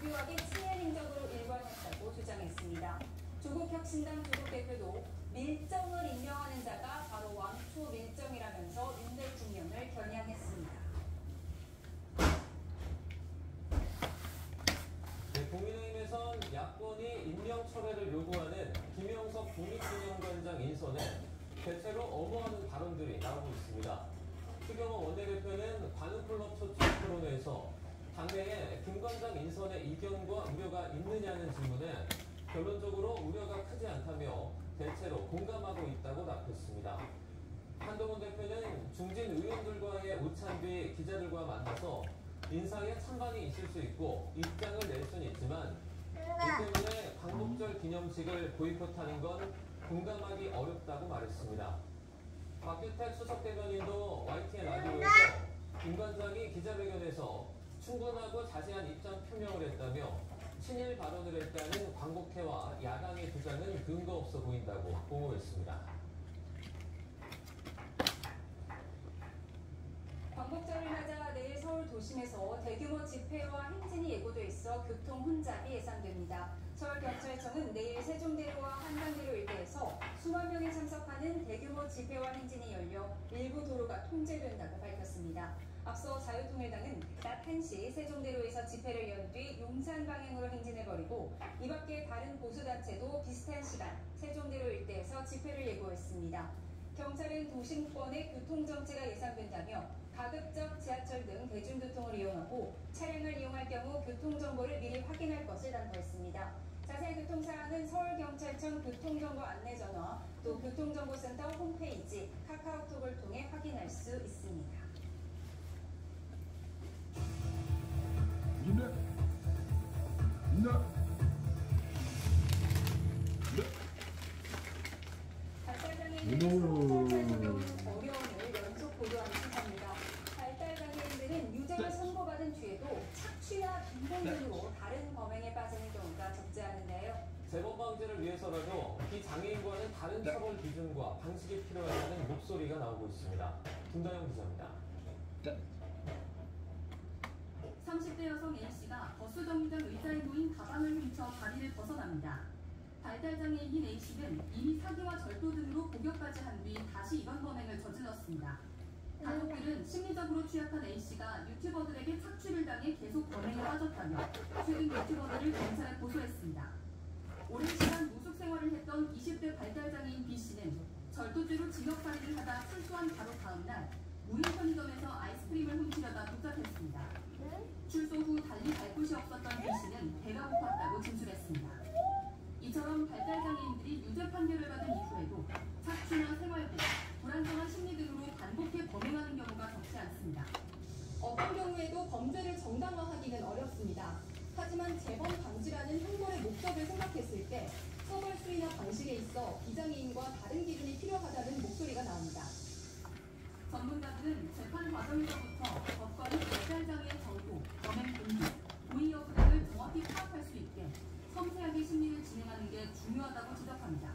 주교하게 친일 행적으로 일관했다고 주장했습니다. 조국혁신당 조국 대표도 밀정을 임명하는 자가 바로 왕초 밀정이라면서 윤 대통령을 겨냥했습니다. 국민의힘에선 야권이 임명철회를 요구하는 김영석 국립기념관장 인선에 대체로 엄호하는 발언들이 나오고 있습니다. 추경호 원내대표는 관훈클럽 초청 토론회에서 당내에 김 관장 인선에 이견과 우려가 있느냐는 질문에 결론적으로 우려가 크지 않다며 대체로 공감하고 있다고 답했습니다. 한동훈 대표는 중진 의원들과의 오찬 뒤 기자들과 만나서 인사에 찬반이 있을 수 있고 입장을 낼 수는 있지만 이 때문에 광복절 기념식을 보이콧하는 건 공감하기 어렵다고 말했습니다. 박규택 수석대변인도 YTN 라디오에서 김 관장이 기자회견에서 충분하고 자세한 입장 표명을 했다며 친일 발언을 했다는 광복회와 야당의 주장은 근거 없어 보인다고 공언했습니다. 광복절을 맞아 내일 서울 도심에서 대규모 집회와 행진이 예고돼 있어 교통 혼잡이 예상됩니다. 서울경찰청은 내일 세종대로와 한강대로 일대에서 수만 명이 참석하는 대규모 집회와 행진이 열려 일부 도로가 통제된다고 밝혔습니다. 앞서 자유통일당은 낮 1시 세종대로에서 집회를 연 뒤 용산 방향으로 행진을 벌이고 이 밖에 다른 보수단체도 비슷한 시간 세종대로 일대에서 집회를 예고했습니다. 경찰은 도심권의 교통정체가 예상된다며 가급적 지하철 등 대중교통을 이용하고 차량을 이용할 경우 교통정보를 미리 확인할 것을 당부했습니다. 자세한 교통사항은 서울경찰청 교통정보 안내전화 또 교통정보센터 홈페이지 카카오톡을 통해 확인할 수 있습니다. 발달장애인들의 적용은 어려움을 연속 보도하는 시사입니다. 발달장애인들은 유죄를 선고받은 뒤에도 착취나 빈곤 등으로 다른 범행에 빠지는 경우가 적지 않은데요. 재범 방지를 위해서라도 비장애인과는 다른 처벌 기준과 방식이 필요하다는 목소리가 나오고 있습니다. 김다영 기자입니다. 30대 여성 A씨가 버스 정류장 의자에 놓인 가방을 훔쳐 다리를 벗어납니다. 발달장애인인 A씨는 이미 사기와 절도 등으로 복역까지 한 뒤 다시 이번 범행을 저질렀습니다. 가족들은 심리적으로 취약한 A씨가 유튜버들에게 착취를 당해 계속 범행에 빠졌다며 최근 유튜버들을 경찰에 고소했습니다. 오랜 시간 무속 생활을 했던 20대 발달장애인 B씨는 절도죄로 징역살인을 하다 출소한 바로 다음 날 무인 편의점에서 아이스크림을 훔치려다 도착했습니다. 출소 후 달리 갈 곳이 없었던 B씨는 배가 고팠다고 진술했습니다. 이처럼 발달장애인들이 유죄 판결을 받은 이후에도 착취나 생활고, 불안정한 심리 등으로 반복해 범행하는 경우가 적지 않습니다. 어떤 경우에도 범죄를 정당화하기는 어렵습니다. 하지만 재범 방지라는 형벌의 목적을 생각했을 때 처벌 수위나 방식에 있어 비장애인과 다른 기준이 필요하다는 목소리가 나옵니다. 전문가들은 재판 과정에서부터 법관이 발달장애의 정도, 범행 동기, 고의 여부 등을 정확히 파악할 수 있게 섬세하게 심리를 진행하는 게 중요하다고 지적합니다.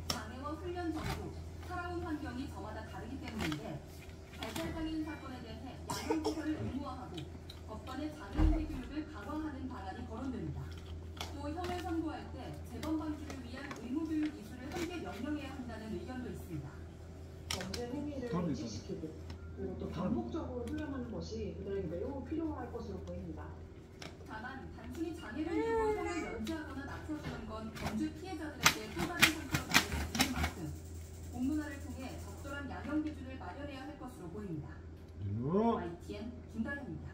장애와 훈련 정도, 살아온 환경이 저마다 다르기 때문인데 발달장애인 사건에 대해 양형조사를 의무화하고 법관의 장애인 회교육을 강화하는 방안이 거론됩니다. 또 형을 선고할 때 재범 방지를 위한 의무교육 이수를 함께 명령해야 한다는 의견도 있습니다. 범죄 행위를 인식시키고 그리고 또 반복적으로 훈련하는 것이 그들에게 매우 필요할 것으로 보입니다. 다만 단순히 장애를 이유로 형을 면제하거나 낮춰주는 건 범죄 피해자들에게 또 다른 상처로 남을 수 있는 만큼 공론화를 통해 적절한 양형 기준을 마련해야 할 것으로 보입니다. YTN 김다현입니다.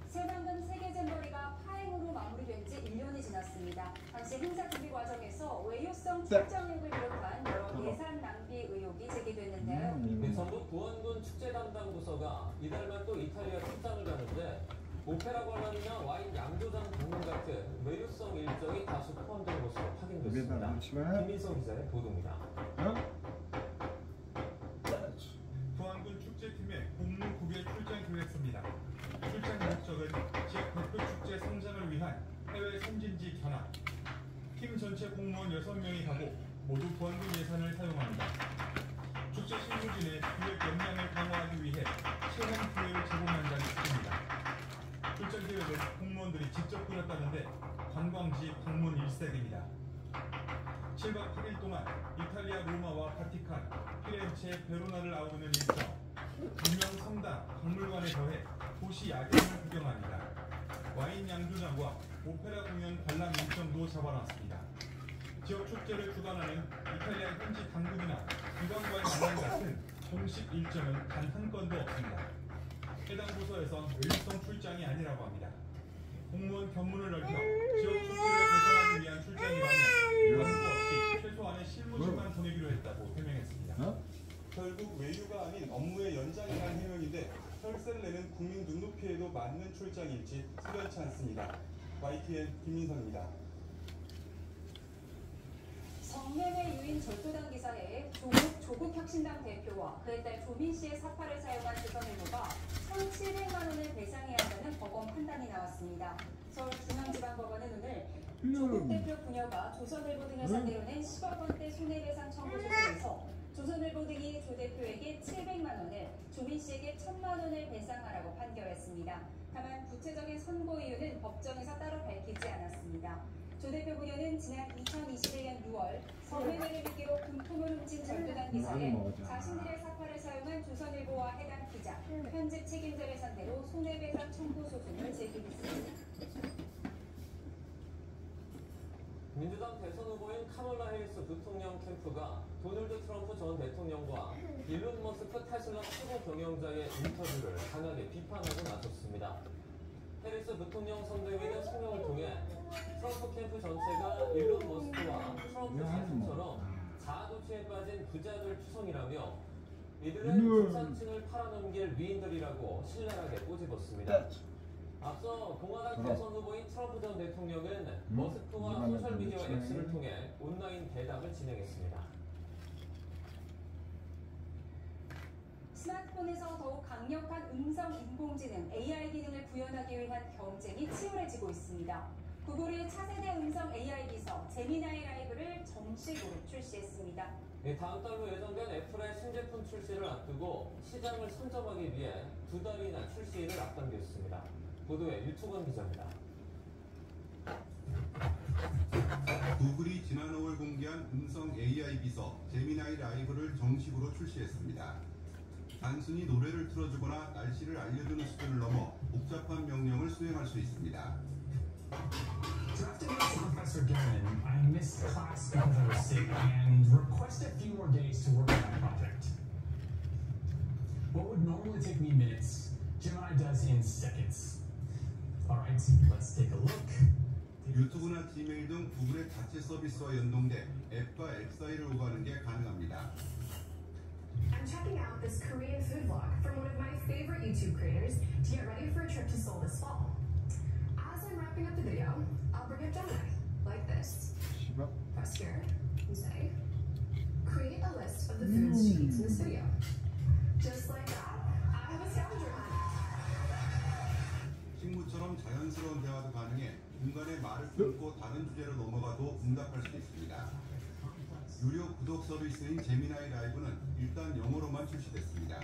세방금 세계 잼버리가 파행으로 마무리된 지 1년이 지났습니다. 당시 행사 준비 과정에서 외유성 측정력을 비롯한 여러 예산 낭비 의혹이 제기됐는데요. 전북 부원군 축제 담당 부서가 이달 말 또 이탈리아 출장을 가는데 오페라 관람이나 와인 양조장 방문 같은 외유성 일정이 다수 포함된 것으로 확인됐습니다. 김민성 기자의 보도입니다. 부안군 축제팀의 공무 국외 출장 계획서입니다. 출장 목적은 지역 대표 축제 성장을 위한 해외 선진지 견학. 팀 전체 공무원 6명이 가고 모두 부안군 예산을 사용합니다. 축제 실무진의 기획 역량을 강화하기 위해 체험 기회를 제공한다는 뜻입니다. 출장 셀레는 공무원들이 직접 꾸렸다는데 관광지 방문 일색입니다. 7박 8일 동안 이탈리아 로마와 바티칸, 피렌체, 베로나를 아우르는 일정, 유명 성당, 박물관에 더해 도시 야경을 구경합니다. 와인 양조장과 오페라 공연 관람 일정도 잡아놨습니다. 지역 축제를 주관하는 이탈리아 현지 당국이나 기관과의 만남 같은 공식 일정은 단 한 건도 없습니다. 해당 부서에선 외유성 출장이 아니라고 합니다. 공무원 견문을 넓혀 지역 축제를 개선하기 위한 출장이라면 광고 없이 최소한의 실무직만 보내기로 했다고 해명했습니다. 결국 외유가 아닌 업무의 연장이라는 해명인데 혈세를 내는 국민 눈높이에도 맞는 출장일지 수변치 않습니다. YTN 김민선입니다. 성매매 유인 절도당 기사에 조국혁신당 대표와 그의 딸 조민 씨의 사파를 사용한 조선일보가 1,700만 원을 배상해야 한다는 법원 판단이 나왔습니다. 서울중앙지방법원은 오늘 조국 대표 부녀가 조선일보 등을 상대로 낸 10억 원대 손해배상 청구 소송에서 조선일보 등이 조 대표에게 700만 원을, 조민 씨에게 1,000만 원을 배상하라고 판결했습니다. 다만 구체적인 선고 이유는 법정에서 따로 밝히지 않았습니다. 조 대표 부녀는 지난 2021년 6월 성매매를 미끼로 금품을 훔친 절도당 기사에 자신들의 사파를 사용한 조선일보와 해당 기자, 편집 책임자를 상대로 손해배상 청구 소송을 제기했습니다. 민주당 대선 후보인 카멀라 해리스 부통령 캠프가 도널드 트럼프 전 대통령과 일론 머스크 테슬라 최고 경영자의 인터뷰를 강하게 비판하고 나섰습니다. 해리스 부통령 선대위는 성명을 통해 트럼프 캠프 전체가 일론 머스크와 트럼프 자신처럼 자아도취에 빠진 부자들 추성이라며 이들은 중산층을 팔아넘길 위인들이라고 신랄하게 꼬집었습니다. 앞서 공화당 대선 후보인 트럼프 전 대통령은 머스크와 소셜미디어 X를 통해 온라인 대담을 진행했습니다. 스마트폰에서 더욱 강력한 음성 인공지능 AI 기능을 구현하기 위한 경쟁이 치열해지고 있습니다. 구글의 차세대 음성 AI 비서 제미나이 라이브를 정식으로 출시했습니다. 다음 달로 예정된 애플의 신제품 출시를 앞두고 시장을 선점하기 위해 2달이나 출시를 앞당겼습니다. 보도에 유튜건 기자입니다. 구글이 지난 5월 공개한 음성 AI 비서 제미나이 라이브를 정식으로 출시했습니다. 단순히 노래를 틀어주거나 날씨를 알려주는 수준을 넘어 복잡한 명령을 수행할 수 있습니다. Drafted by Professor Gavin, I missed class because I was sick and requested a few more days to work on my project. What would normally take me minutes, Gemini does in seconds. Alright, let's take a look. 유튜브나 지메일 등 구글의 자체 서비스와 연동돼 앱과 앱 사이를 오가는 게 가능합니다. I'm checking out this Korean food vlog from one of my favorite YouTube creators to get ready for a trip to Seoul this fall. As I'm wrapping up the video, I'll bring up Gemini, like this. Press here and say, create a list of the foods she eats in this video. Just like that, I have a scavenger hunt. 식물처럼 자연스러운 대화도 가능해 중간에 말을 끊고 다른 주제로 넘어가도 응답할 수 있습니다. 유료 구독 서비스인 제미나이 라이브는 일단 영어로만 출시됐습니다.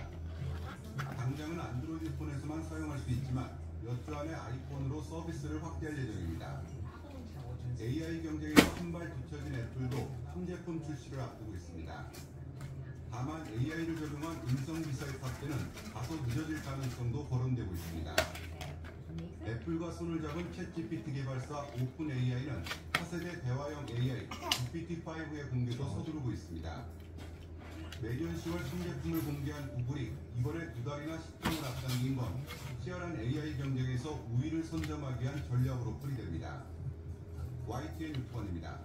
당장은 안드로이드 폰에서만 사용할 수 있지만 몇 주 안에 아이폰으로 서비스를 확대할 예정입니다. AI 경쟁에 한발 뒤처진 애플도 신제품 출시를 앞두고 있습니다. 다만 AI를 적용한 음성비서의 탑재는 다소 늦어질 가능성도 거론되고 있습니다. 애플과 손을 잡은 챗GPT 개발사 오픈 AI는 차세대 대화형 AI GPT-5의 공개도 서두르고 있습니다. 매년 10월 신제품을 공개한 구글이 이번에 2달이나 시점을 앞당긴 건 치열한 AI 경쟁에서 우위를 선점하기 위한 전략으로 풀이됩니다. YTN 유튜버입니다.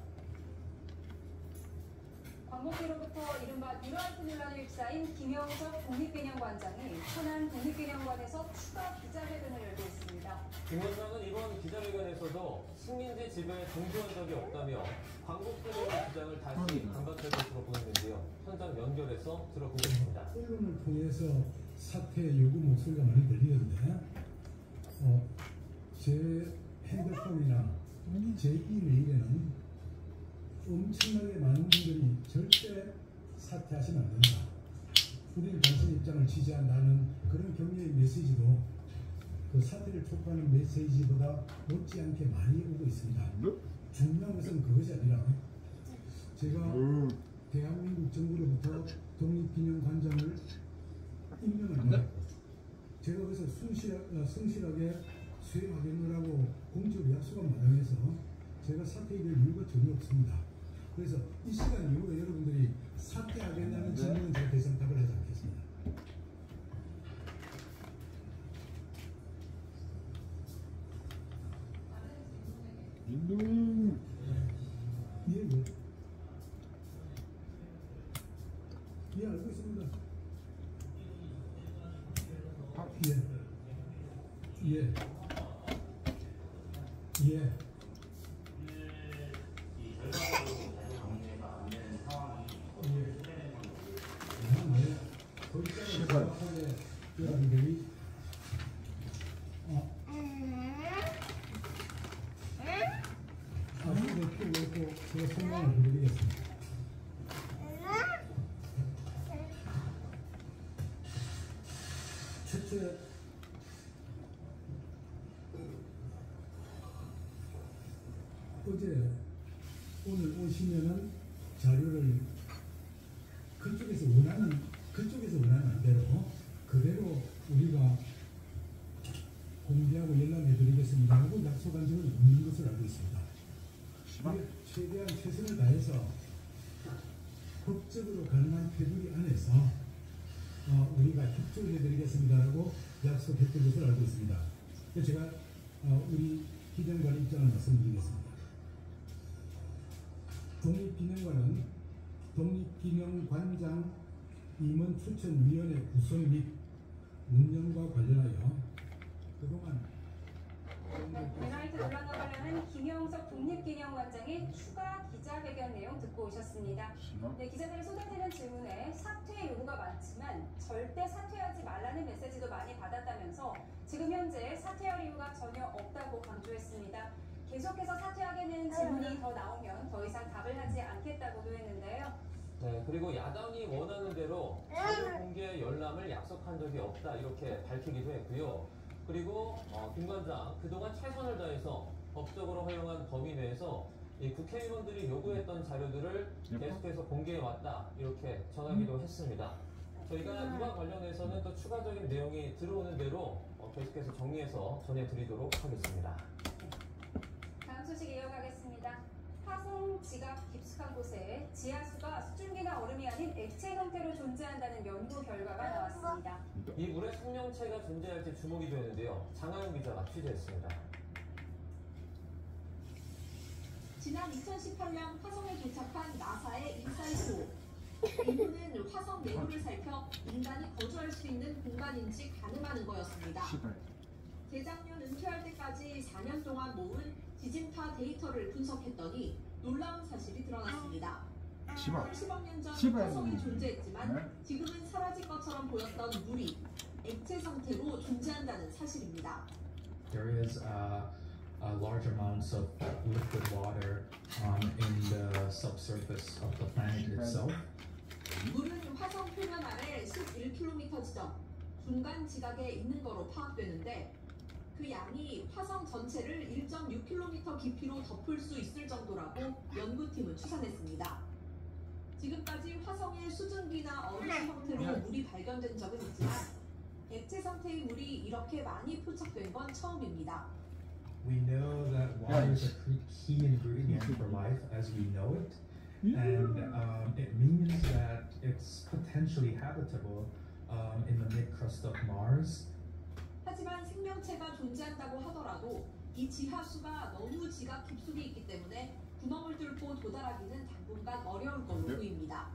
광복기로부터 이른바 뉴라이프 논란을 휩싸인 김영석 국립기념관장이 천안 국립기념관에서 추가 기자회견을 열고 있습니다. 김 원장은 이번 기자회견에서도 식민지 지배에 동조한 적이 없다며 광복기념관 주장을 다시 반박할 것으로 보이는데요. 현장 연결해서 들어보겠습니다. 언론을 통해서 사퇴 요구 목소리가 많이 들리는데 제 핸드폰이나 제 이메일에는 엄청나게 많은 분들이 절대 사퇴하시면 안 된다. 우리는 당신 입장을 지지한다는 그런 격려의 메시지도 그 사태를 촉구하는 메시지보다 못지않게 많이 오고 있습니다. 중요한 것은 그것이 아니라 제가 대한민국 정부로부터 독립기념관장을 임명을 받았고 제가 그래서 성실하게 수행하겠노라고 공적 약속을 마련해서 제가 사퇴에 대한 이유가 전혀 없습니다. 그래서 이 시간 이후에 여러분들이 사퇴하겠냐는 질문은 제가 더 이상 답을 하지 않겠습니다. 예, 알고 있습니다. 예. 여러분들이 또 제가 설명을 드리겠습니다. 첫째, 오늘 오시면은 자료를 그쪽에서 원하는 대로 그대로 우리가 공개하고 열람해 드리겠습니다 하고 약속한 적은 없는 것을 알고 있습니다. 최대한 최선을 다해서 법적으로 가능한 테두리 안에서 우리가 협조해 드리겠습니다라고 약속했던 것을 알고 있습니다. 제가 우리 기념관 입장을 말씀드리겠습니다. 독립기념관은 독립기념관장 임원 추천위원회 구성 및 운영과 관련하여 그동안 베나이트 논란과 관련한 김영석 독립기념관장의 추가 기자회견 내용 듣고 오셨습니다. 네, 기자들이 쏟아지는 질문에 사퇴 요구가 많지만 절대 사퇴하지 말라는 메시지도 많이 받았다면서 지금 현재 사퇴할 이유가 전혀 없다고 강조했습니다. 계속해서 사퇴하겠다는 질문이 더 나오면 더 이상 답을 하지 않겠다고도 했는데요. 네, 그리고 야당이 원하는 대로 자료 공개 열람을 약속한 적이 없다 이렇게 밝히기도 했고요. 그리고 김 관장 그동안 최선을 다해서 법적으로 허용한 범위 내에서 이 국회의원들이 요구했던 자료들을 계속해서 공개해왔다 이렇게 전하기도 했습니다. 저희가 이와 관련해서는 또 추가적인 내용이 들어오는 대로 계속해서 정리해서 전해드리도록 하겠습니다. 다음 소식 이어가겠습니다. 화성 지각 깊숙한 곳에 지하수가 수증기나 얼음이 아닌 액체 형태로 존재한다는 연구 결과가 나왔습니다. 이 물에 생명체가 존재할지 주목이 되는데요. 장하영 기자가 취재했습니다. 지난 2018년 화성에 도착한 나사의 인사이트 5. 임무는 화성 내부를 살펴 인간이 거주할 수 있는 공간인지 가늠하는 거였습니다. 재작년 은퇴할 때까지 4년 동안 모은 지진파 데이터를 분석했더니 놀라운 사실이 드러났습니다. 30억 년 전 화성이 존재했지만 지금은 사라진 것처럼 보였던 물이 액체 상태로 존재한다는 사실입니다. There is large amounts of liquid water in the subsurface of the planet itself. 물은 화성 표면 아래 11km 지점 중간 지각에 있는 거로 파악되는데 그 양이 화성 전체를 1.6km 깊이로 덮을 수 있을 정도라고 연구팀은 추산했습니다. 지금까지 화성에 수증기나 얼음 형태로 물이 발견된 적은 있지만 액체 상태의 물이 이렇게 많이 포착된 건 처음입니다. We know that water is a key ingredient for life as we know it, and it means that it's potentially habitable in the mid-crust of Mars. 하지만 생명체가 존재한다고 하더라도 이 지하수가 너무 지각 깊숙이 있기 때문에 구멍을 뚫고 도달하기는 당분간 어려울 걸로 보입니다.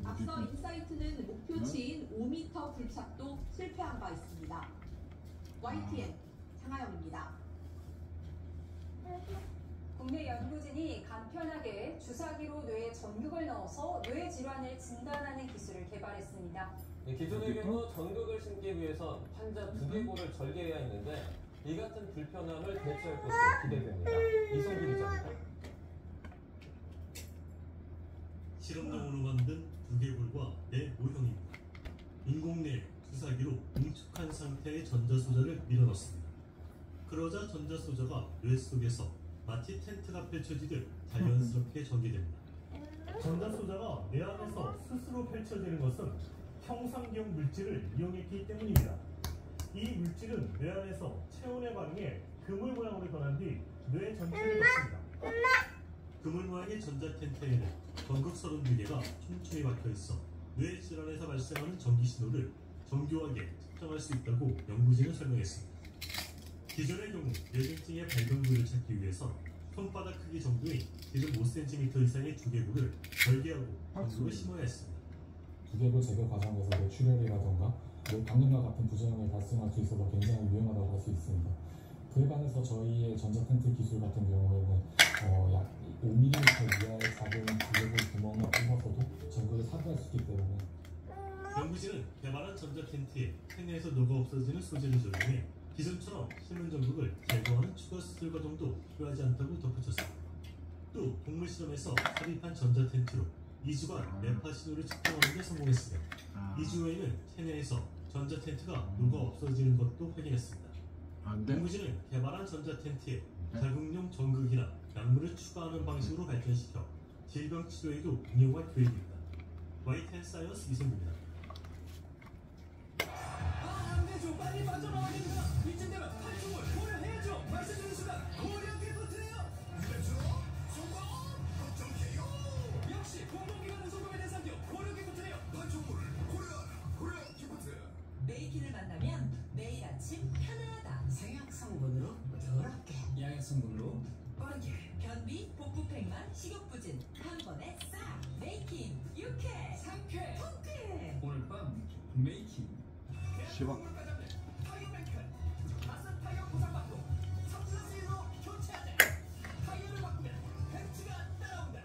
앞서 인사이트는 목표치인 5m 불착도 실패한 바 있습니다. YTN 장하영입니다. 국내 연구진이 간편하게 주사기로 뇌에 전극을 넣어서 뇌 질환을 진단하는 기술을 개발했습니다. 기존의 경우 전극을 심기 위해선 환자 두개골을 절개해야 했는데 이 같은 불편함을 대체할 것으로 기대됩니다. 이성규 기자입니다. 실험용으로 만든 두개골과 뇌 모형입니다. 인공뇌 주사기로 응축한 상태의 전자소자를 밀어넣습니다. 그러자 전자소자가 뇌 속에서 마치 텐트가 펼쳐지듯 자연스럽게 전개됩니다. 전자소자가 뇌 안에서 스스로 펼쳐지는 것은 형상기형 물질을 이용했기 때문입니다. 이 물질은 뇌 안에서 체온에 반응해 그물 모양으로 변한 뒤 뇌 전체를 덮습니다. 그물 모양의 전자텐트에는 전극 32개가 촘촘히 박혀있어 뇌 질환에서 발생하는 전기 신호를 정교하게 측정할 수 있다고 연구진은 설명했습니다. 기존의 경우 뇌졸중의 발병구를 찾기 위해서 손바닥 크기 정도의 기존 5cm 이상의 두개골을 절개하고 전극을 심어야 했습니다. 두개골 제거 과정에서 뇌출혈이라던가 뇌강염과 같은 부작용이 발생할 수 있어서 굉장히 위험하다고 할 수 있습니다. 그에 반해서 저희의 전자텐트 기술 같은 경우에는 약 5mm 이하의 작은 두개골 구멍만 뚫어서도 전극을 삽입할 수 있기 때문에 연구진은 개발한 전자텐트에 체내에서 녹아 없어지는 소재를 적용해 기존처럼 심은 전극을 제거하는 추가 수술 과정도 필요하지 않다고 덧붙였습니다. 또 동물 실험에서 삽입한 전자텐트로 2주간 뇌파 신호를 측정하는 데 성공했으며 2주 후에는 체내에서 전자텐트가 녹아 없어지는 것도 확인했습니다. 연구진은 개발한 전자텐트에 자극용 전극이나 약물을 추가하는 방식으로 발전시켜 질병 치료에도 응용할 계획입니다. YTN 사이언스 이성입니다. 안되죠. 빨리 빠져나와야 됩니다. 이쯤 되면 탈출을 고려해야죠. 말씀드린 순간 고려하게 버텨요. 그렇죠. 성공. 걱정해요. 역시 공공기관은 소금의 대상이요. 고려하게 버텨요. 탈출을 고려하라. 고려 기프트. 메이킨을 만나면 매일 아침 편안하다. 생약 성분으로 더럽게. 양액 성분으로 빠르게. 변비, 복부팽만, 식욕부진 한 번에 싹. 메이킨 유쾌 상쾌 통쾌. 오늘 밤 메이킹 시박 가슴 타이어 보상받고 3+1로 교체하자. 타이어를 바꾸면 벤츠가 따라온다.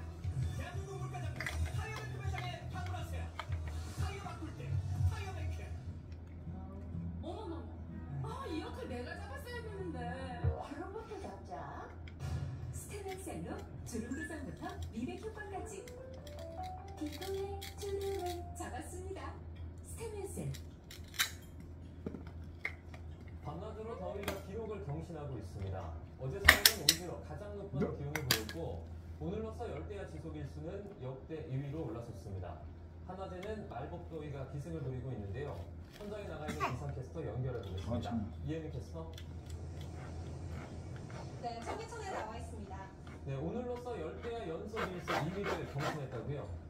대한민국 물가장 타이어뱅크 매장에 방문하세요. 타이어 바꿀 때 타이어뱅크. 어머머머. 이 역할 내가 잡았어야 했는데. 바로부터 잡자. 스테렌셀로 주름 개선부터 미백 효과까지. 피부의 주름을 잡았습니다. 스테렌셀. 밤낮으로 더위가 기록을 경신하고 있습니다. 어제 서울은 올 들어 가장 높은 기온을 보였고 오늘로서 열대야 지속 일수는 역대 2위로 올라섰습니다. 한낮에는 말복더위가 기승을 부리고 있는데요. 현장에 나가 있는 기상캐스터 연결해 보겠습니다. 이혜민 캐스터. 네, 청계천에 나와 있습니다. 네, 오늘로서 열대야 연속 일수 2위를 경신했다고요?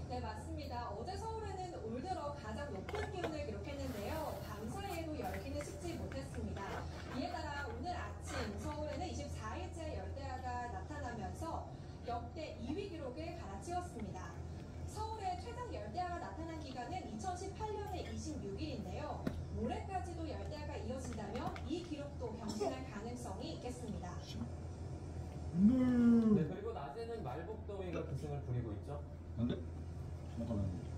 네, 맞습니다. 어제 서울에는 올 들어 가장 높은 기온을 기록했는데요. 밤사이에도 열기는 식지 못했습니다. 이에 따라 오늘 아침 서울에는 24일째 열대야가 나타나면서 역대 2위 기록을 갈아치웠습니다. 서울에 최장 열대야가 나타난 기간은 2018년의 26일인데요. 모레까지도 열대야가 이어진다면 이 기록도 경신할 가능성이 있겠습니다. 네, 그리고 낮에는 말복더위가 기승을 부리고 있죠. 안 돼? 잠깐만요.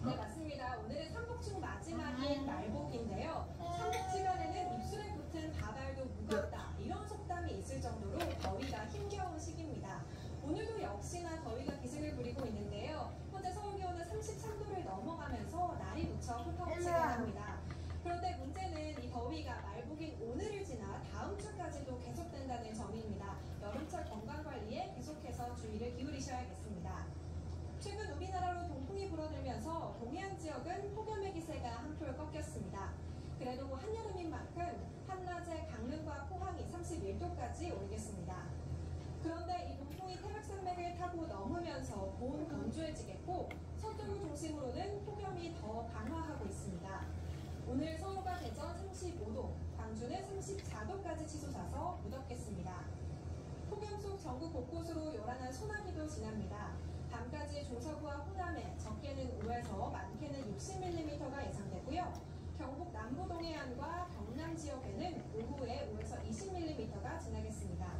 네, 맞습니다. 오늘은 삼복충 마지막인 말복인데요. 삼복지간에는 입술에 붙은 바발도 무겁다 이런 속담이 있을 정도로 더위가 힘겨운 시기입니다. 오늘도 역시나 더위가 기승을 부리고 있는데요. 현재 서울 기온은 33도를 넘어가면서 날이 무척 흑흑지근합니다. 그런데 문제는 이 더위가 말복인 오늘을 지나 다음 주까지도 계속된다는 점입니다. 여름철 건강관리에 계속해서 주의를 기울이셔야겠습니다. 최근 우리나라로 동풍이 불어들면서 동해안 지역은 폭염의 기세가 한풀 꺾였습니다. 그래도 한여름인 만큼 한낮에 강릉과 포항이 31도까지 오르겠습니다. 그런데 이 동풍이 태백산맥을 타고 넘으면서 고온 건조해지겠고 서쪽을 중심으로는 폭염이 더 강화하고 있습니다. 오늘 서울과 대전 35도, 광주는 34도까지 치솟아서 무덥겠습니다. 폭염 속 전국 곳곳으로 요란한 소나기도 지납니다. 밤까지 중서부와 호남에 적게는 5에서 많게는 60mm가 예상되고요. 경북 남부 동해안과 경남 지역에는 오후에 5에서 20mm가 지나겠습니다.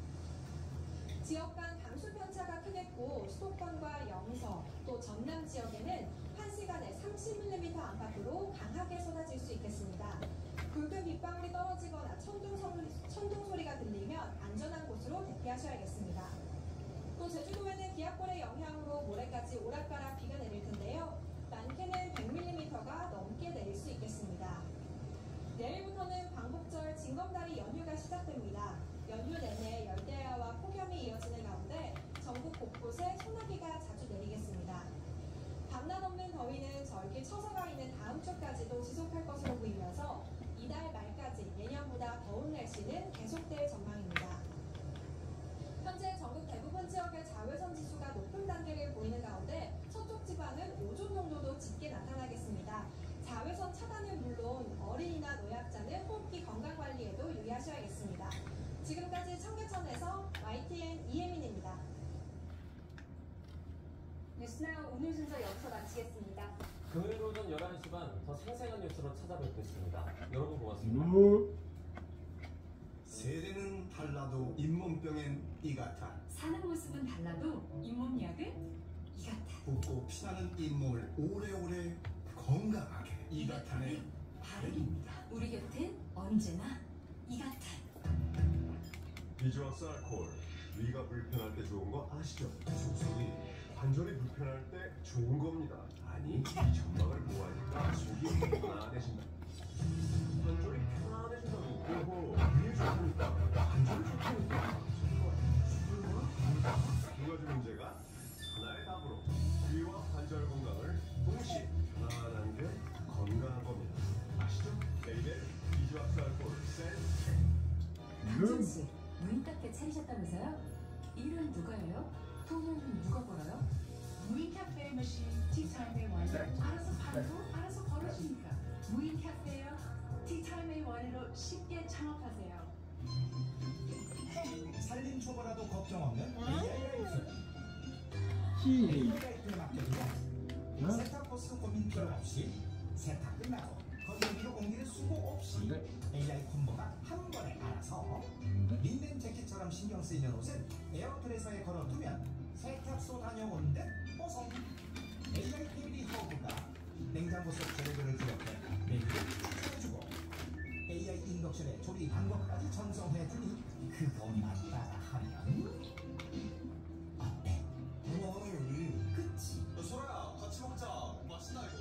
지역 간 강수 편차가 크겠고 수도권과 영서 또 전남 지역에는 1시간에 30mm 안팎으로 강하게 쏟아질 수 있겠습니다. 굵은 빗방울이 떨어지거나 천둥 소리가 들리면 안전한 곳으로 대피하셔야겠습니다. 또 제주도에는 기압골의 영향으로 모레까지 오락가락 비가 내릴 텐데요. 많게는 100mm가 넘게 내릴 수 있겠습니다. 내일부터는 광복절 징검다리 연휴가 시작됩니다. 연휴 내내 열대야와 폭염이 이어지는 가운데 전국 곳곳에 소나기가 자주 내리겠습니다. 밤낮 없는 더위는 절기 처서가 있는 다음 주까지도 지속할 것으로 보이면서 이달 말까지 예년보다 더운 날씨는 계속될 전망입니다. 현재 전국 대부분 지역의 자외선 지수가 높은 단계를 보이는 가운데 서쪽 지방은 오존 농도도 짙게 나타나겠습니다. 자외선 차단은 물론 어린이나 노약자는 호흡기 건강 관리에도 유의하셔야겠습니다. 지금까지 청계천에서 YTN 이혜민입니다. 뉴스나우 오늘 순서 여기서 마치겠습니다. 금요일 오전 11시 반 더 생생한 뉴스로 찾아뵙겠습니다. 여러분 고맙습니다. 세대는 달라도 잇몸병엔 이 같아. 사는 모습은 달라도 잇몸약은 이 같아. 붓고 피나는 잇몸을 오래오래 건강하게 이 같아는 바르입니다. 우리 곁엔 언제나 이 같아. 비주얼스 알코올. 위가 불편할 때 좋은 거 아시죠? 속속이 관절이 불편할 때 좋은 겁니다. 아니, 이 점막을 보호하니까 속이 편안해진다. 관절이 편안해진다고. 오호, 위에 좋으니까 관절이 좋다니까. 두 가지 문제가 하나의 답으로 위와 관절 건강을 동시에 편안한 게 건강한 겁니다. 아시죠? 베이베 비주얼스 알코올 센스. 강준 씨, 무인 카페 차리셨다면서요? 일은 누가 해요? 돈은 누가 벌어요? 무인 카페 머신 티타임의 원리 알아서 팔고 알아서 벌어주니까 무인 카페요. 티타임의 원리로 쉽게 창업하세요. 살림 초보라도 걱정 없는 AI 라이프. 히. 라이프에 맡겨두면 세탁버스 고민 필요 없이 세탁 끝나고 건조기로 옮기는 수고 없이 AI 콤보가 한 번에 알아서 린넨 재킷처럼 신경 쓰이는 옷은 에어프레서에 걸어두면 세탁소 다녀온 듯 뽀송. AI 패밀리 허브가 냉장고 속 재료들을 기억해 메뉴를 추천해주고 AI 인덕션의 조리 방법까지 전송해주니 그것만 따라하면 어때? 그치? 소라야, 같이 먹자. 맛있다 이거.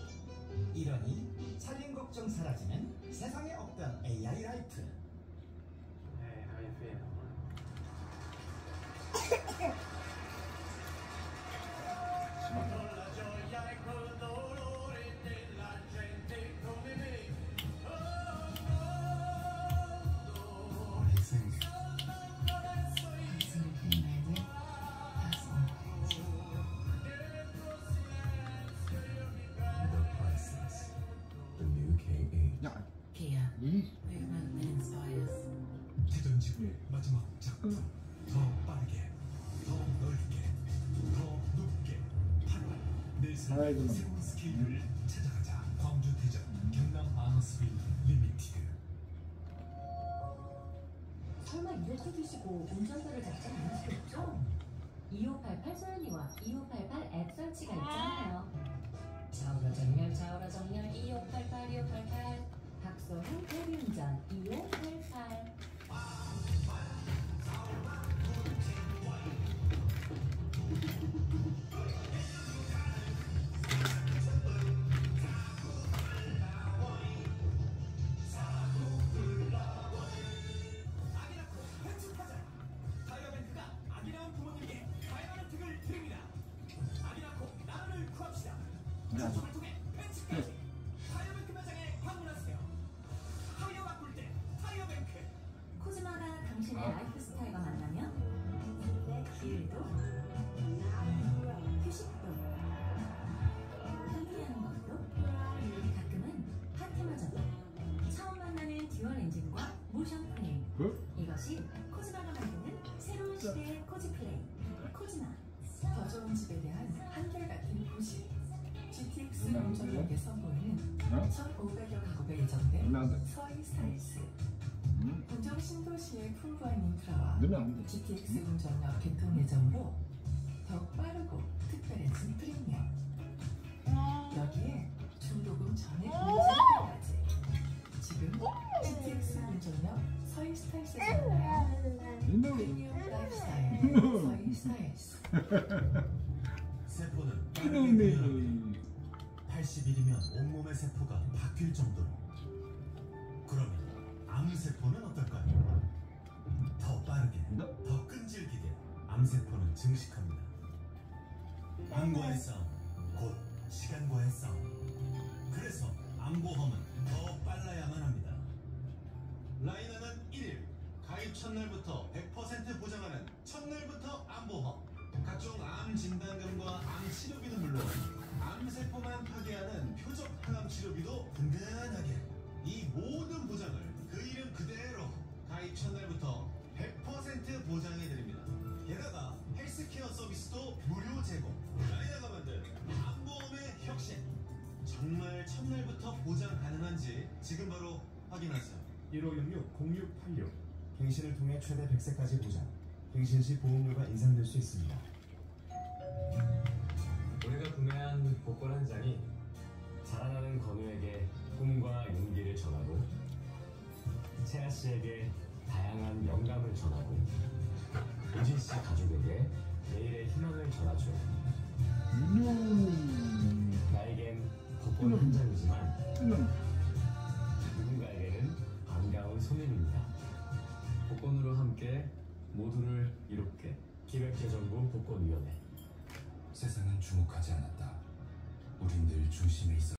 이러니 살림 걱정 사라지는 세상에 없던 AI 라이프. 대전지구의 마지막 작품. 더 빠르게, 더 넓게, 더 높게. 8월 내 삶의 새로운 스케일을 찾아가자. 광주 대전 경남 아너스빌 리미티드. 설마 이렇게 드시고 운전대를 잡지 않으시겠죠? 2588 소연이와 2588 앱 설치가 있잖아요. 좌우로 정렬, 좌우로 정렬 2588, 2588 박소형 대리운전 2588. 타이어뱅크가 아기 낳은 부모님께 다양한 혜택을 드립니다. 아기 낳고 나눔을 구합시다. 추첨을 통해 펜치까지 타이어뱅크 매장에 방문하세요. 타이어 바꿀 때 타이어뱅크. 코즈마가 당신의 라이프 스타일과 만나면 일도 휴식도 함께하는 것도 가끔은 파티마저도 처음 만나는 듀얼 엔진과 모션 프레임. 이것이 코즈마가 만드는 새로운 시대의 코지플레이. 코즈마. 더 좋은 집에 대한 한결같은 고집. GTX 운전력에 선보이는 1,500여 가구가 예정된 서희 스타일스. 운전 신도시의 풍부한 인프라와 GTX 운전력 개통 예정으로 더 빠르고 특별해진 프리미엄. 여기에 중도금 전액 공제까지. 지금 GTX 운전력 서희 스타일스에서 만나요. 프리미엄 라이프스타일 서희 스타일스. 세포는 이놈이. 80일이면 온몸의 세포가 바뀔 정도로. 그러면 암세포는 어떨까요? 더 빠르게, 더 끈질기게 암세포는 증식합니다. 암과의 싸움, 곧 시간과의 싸움. 그래서 암보험은 더 빨라야만 합니다. 라이나는 1일, 가입 첫날부터 100% 보장하는 첫날부터 암보험. 각종 암 진단금과 암 치료비는 물론 암세포만 파괴하는 표적 항암 치료비도 든든하게, 이 모든 보장을 그 이름 그대로 가입 첫날부터 100% 보장해드립니다. 게다가 헬스케어 서비스도 무료 제공. 라이나가 만든 암보험의 혁신. 정말 첫날부터 보장 가능한지 지금 바로 확인하세요. 1566-0686. 갱신을 통해 최대 100세까지 보장. 갱신 시 보험료가 인상될 수 있습니다. 우리가 구매한 복권 한 장이 자라나는 건우에게 꿈과 용기를 전하고, 채아 씨에게 다양한 영감을 전하고, 우진 씨 가족에게 내일의 희망을 전하죠. 나에겐 복권 한 장이지만 누군가에게는 반가운 손님입니다. 복권으로 함께 모두를 이롭게. 기획재정부 복권위원회. 세상은 주목하지 않았다. 우린 늘 중심에 있었다.